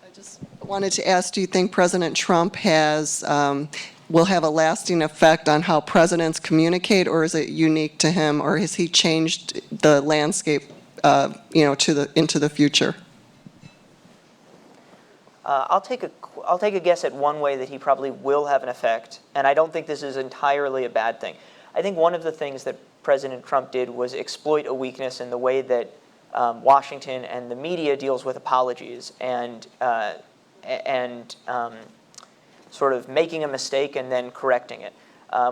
I just wanted to ask, do you think President Trump will have a lasting effect on how presidents communicate, or is it unique to him, or has he changed the landscape, into the future? I'll take a guess at one way that he probably will have an effect, and I don't think this is entirely a bad thing. I think one of the things that President Trump did was exploit a weakness in the way that Washington and the media deals with apologies and sort of making a mistake and then correcting it,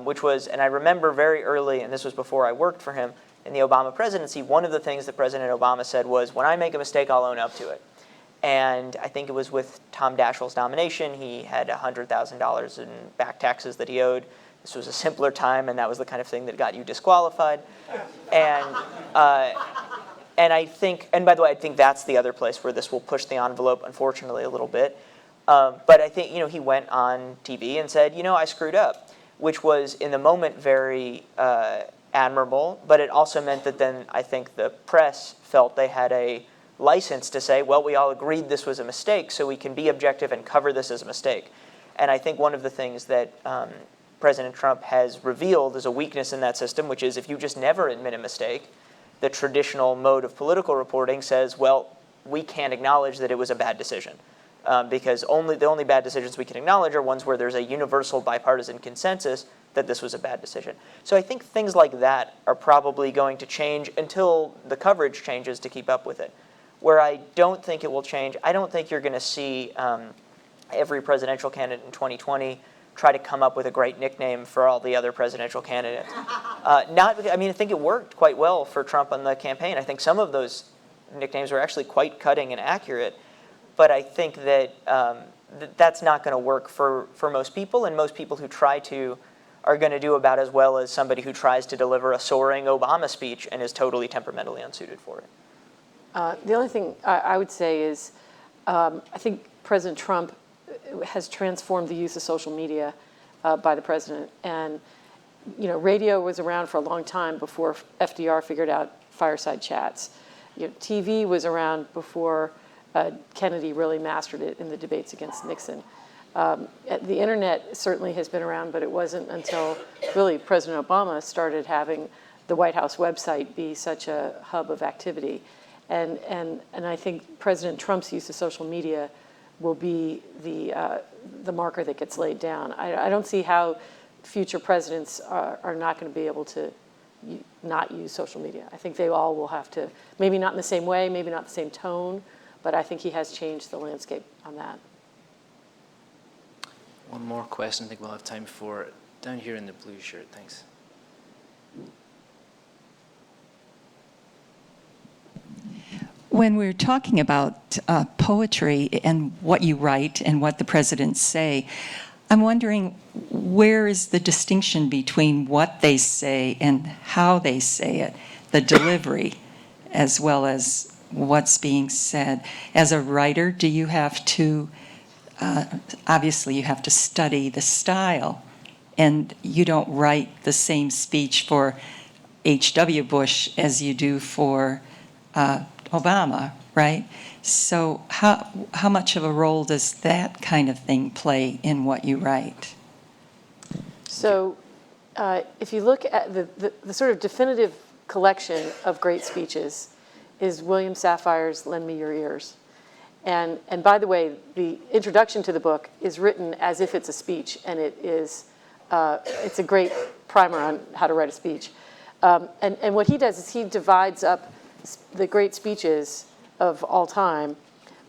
which was, and I remember very early, and this was before I worked for him, in the Obama presidency, one of the things that President Obama said was, when I make a mistake, I'll own up to it. And I think it was with Tom Daschle's nomination, he had $100,000 in back taxes that he owed. This was a simpler time, and that was the kind of thing that got you disqualified. And I think, and by the way, I think that's the other place where this will push the envelope, unfortunately, a little bit. But I think, he went on TV and said, I screwed up, which was in the moment very admirable, but it also meant that then I think the press felt they had a license to say, well, we all agreed this was a mistake, so we can be objective and cover this as a mistake. And I think one of the things that President Trump has revealed is a weakness in that system, which is if you just never admit a mistake, the traditional mode of political reporting says, well, we can't acknowledge that it was a bad decision. Because the only bad decisions we can acknowledge are ones where there's a universal bipartisan consensus that this was a bad decision. So I think things like that are probably going to change until the coverage changes to keep up with it. Where I don't think it will change, I don't think you're going to see every presidential candidate in 2020 try to come up with a great nickname for all the other presidential candidates. I think it worked quite well for Trump on the campaign. I think some of those nicknames were actually quite cutting and accurate. But I think that that's not going to work for most people, and most people who try to are going to do about as well as somebody who tries to deliver a soaring Obama speech and is totally temperamentally unsuited for it. The only thing I would say is I think President Trump has transformed the use of social media by the president. And, radio was around for a long time before FDR figured out fireside chats. TV was around before Kennedy really mastered it in the debates against Nixon. The internet certainly has been around, but it wasn't until really President Obama started having the White House website be such a hub of activity. And I think President Trump's use of social media will be the marker that gets laid down. I don't see how future presidents are not going to be able to not use social media. I think they all will have to, maybe not in the same way, maybe not the same tone, but I think he has changed the landscape on that. One more question I think we'll have time for. Down here in the blue shirt, thanks. When we're talking about poetry and what you write and what the presidents say, I'm wondering, where is the distinction between what they say and how they say it, the delivery, as well as what's being said? As a writer, do you have to, obviously you have to study the style, and you don't write the same speech for H.W. Bush as you do for Obama, right? So how much of a role does that kind of thing play in what you write? So if you look at the sort of definitive collection of great speeches is William Safire's Lend Me Your Ears. And by the way, the introduction to the book is written as if it's a speech, and it's a great primer on how to write a speech. And what he does is he divides up the great speeches of all time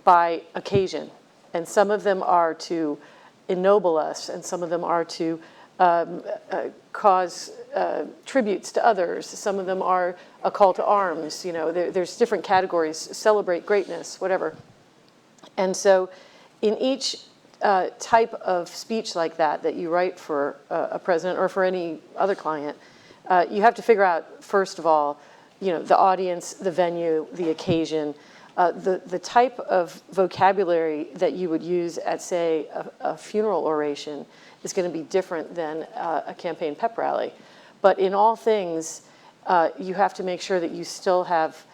by occasion. And some of them are to ennoble us, and some of them are to cause tributes to others. Some of them are a call to arms. You know, there's different categories, celebrate greatness, whatever. And so in each type of speech like that you write for a president or for any other client, you have to figure out, first of all, you know, the audience, the venue, the occasion, the type of vocabulary that you would use at, say, a funeral oration is going to be different than a campaign pep rally. But in all things, you have to make sure that you still have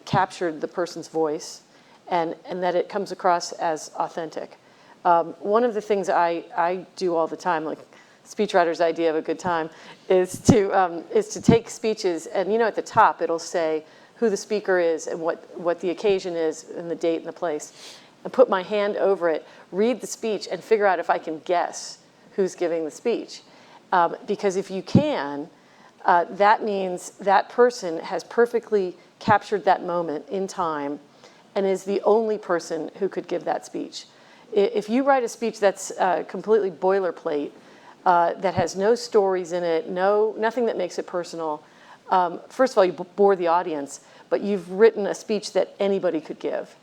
captured the person's voice and that it comes across as authentic. One of the things I do all the time, like speechwriter's idea of a good time, is to take speeches, and you know, at the top it'll say who the speaker is and what the occasion is and the date and the place, and put my hand over it, read the speech, and figure out if I can guess who's giving the speech. Because if you can, that means that person has perfectly captured that moment in time and is the only person who could give that speech. If you write a speech that's completely boilerplate, that has no stories in it, nothing that makes it personal, first of all, you bore the audience, but you've written a speech that anybody could give.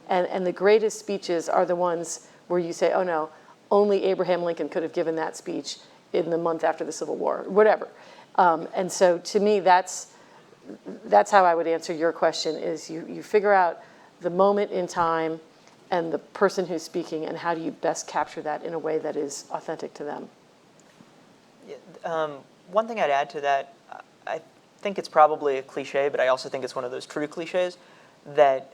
And the greatest speeches are the ones where you say, oh no, only Abraham Lincoln could have given that speech in the month after the Civil War, whatever. And so to me, that's how I would answer your question, is you figure out the moment in time and the person who's speaking, and how do you best capture that in a way that is authentic to them. One thing I'd add to that, I think it's probably a cliche, but I also think it's one of those true cliches, that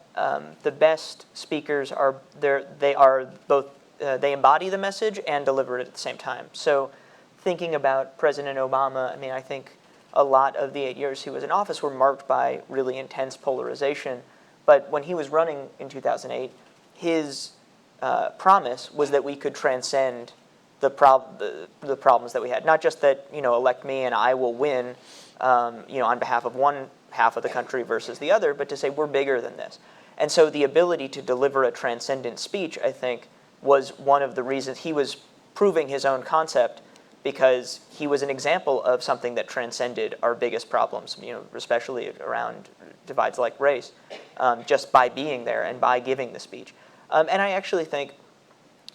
the best speakers are they embody the message and deliver it at the same time. So thinking about President Obama, I mean, I think a lot of the 8 years he was in office were marked by really intense polarization. But when he was running in 2008, his promise was that we could transcend the problems that we had. Not just that, you know, elect me and I will win, you know, on behalf of one half of the country versus the other, but to say we're bigger than this. And so the ability to deliver a transcendent speech, I think, was one of the reasons he was proving his own concept, because he was an example of something that transcended our biggest problems, you know, especially around divides like race, just by being there and by giving the speech. And I actually think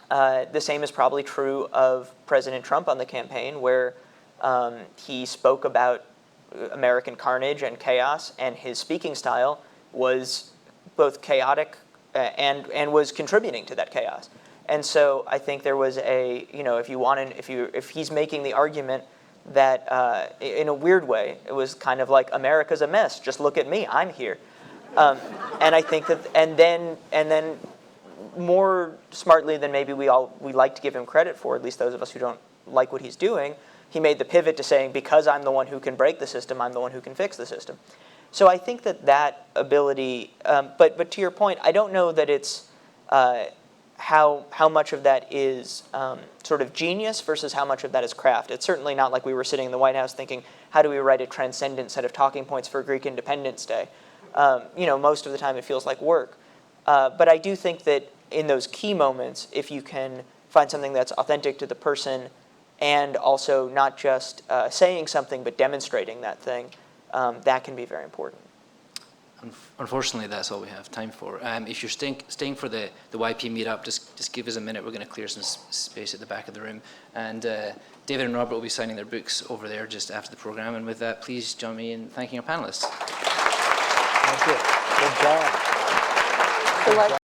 the same is probably true of President Trump on the campaign, where he spoke about American carnage and chaos, and his speaking style was both chaotic and was contributing to that chaos. And so I think there was a, you know, if he's making the argument that in a weird way, it was kind of like, America's a mess, just look at me, I'm here. And I think that, and then more smartly than maybe we like to give him credit for, at least those of us who don't like what he's doing, he made the pivot to saying, because I'm the one who can break the system, I'm the one who can fix the system. So I think that ability, but to your point, I don't know that it's how much of that is sort of genius versus how much of that is craft. It's certainly not like we were sitting in the White House thinking, how do we write a transcendent set of talking points for Greek Independence Day? Most of the time it feels like work. But I do think that in those key moments, if you can find something that's authentic to the person and also not just saying something but demonstrating that thing, that can be very important. Unfortunately, that's all we have time for. If you're staying for the YP meetup, just give us a minute. We're going to clear some space at the back of the room. And David and Robert will be signing their books over there just after the program. And with that, please join me in thanking our panelists. Thank you. Good job. Good luck.